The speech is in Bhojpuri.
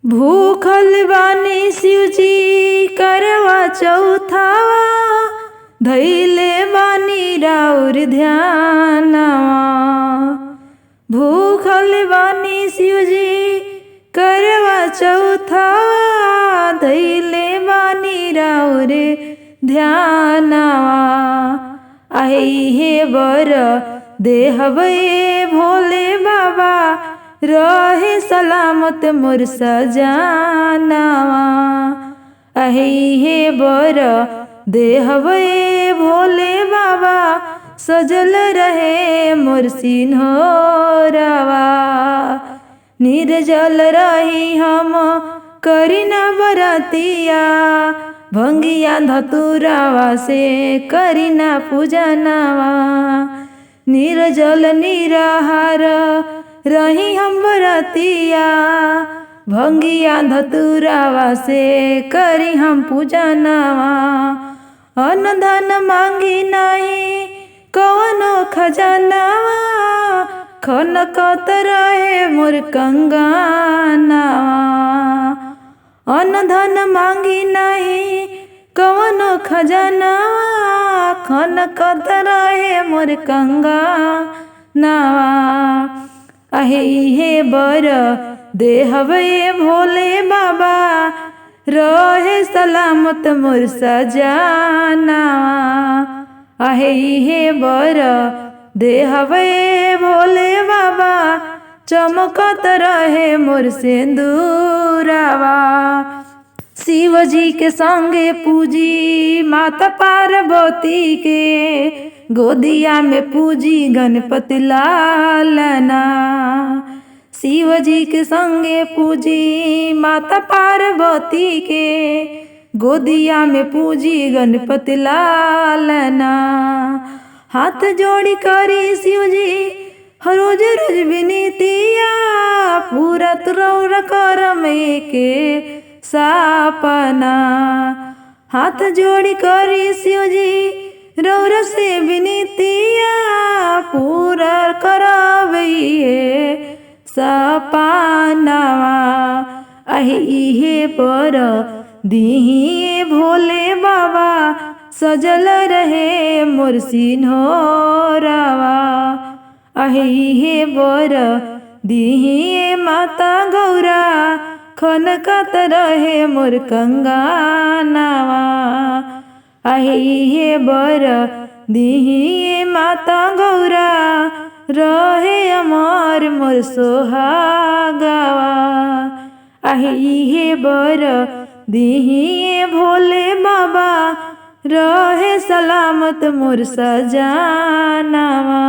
भूखल बानी शिवजी करवा चौथावा, धैले बानी राउर ध्यानवा। भूखल बानी शिवजी करवा चौथावा, धैले बानी राउर ध्यानवा। आई हे बर देहबे भोले बाबा, रहे सलामत मोर सजानवा। अहि हे बर देहबे भोले बाबा, सजल रहे मोर सिन्होरवा। निर्जल रही हम करी न बरतिया, भंगिया धतुरावा से करी न पूजनवा। निर्जल निराहार रही हम बरतिया, भंगिया धतुरावा से करी हम पूजनवा। अन्न धन मांगी नहीं कवनो खजानवा, खनकत रहे मोर कंगनवा। अन्न धन मांगी नहीं कवनो खजानवा, खनकत रहे मोर कंगनवा। अहि हे बर देहबे भोले बाबा, रहे सलामत मोर सजानवा। अहि हे बर देहबे भोले बाबा, चमकत रहे मोर सिंदूरवा। शिव जी के संगे पूजी माता पार्वती के, गोदिया में पूजी गणपति लालना। शिव जी के संगे पूजी माता पार्वती के, गोदिया में पूजी गणपति लालना। हाथ जोड़ी करी शिव जी रोज रोज विनीतिया, पूरा तुरौर कर में के सपना। हाथ जोड़ी करी शिव जी रौर से विनीतिया, पूरा करावैये सपनावा। अहि हे बर दीहिए भोले बाबा, सजल रहे मोर सिन्होरवा। अहि हे बर दीहिए माता गौरा, खनकत रहे मोर कंगनवा। अहि हे बर दीहिए माता गौरा, रहे अमर मोर सोहागवा। अहि हे बर दीहिए भोले बाबा, रहे सलामत मोर सजानवा।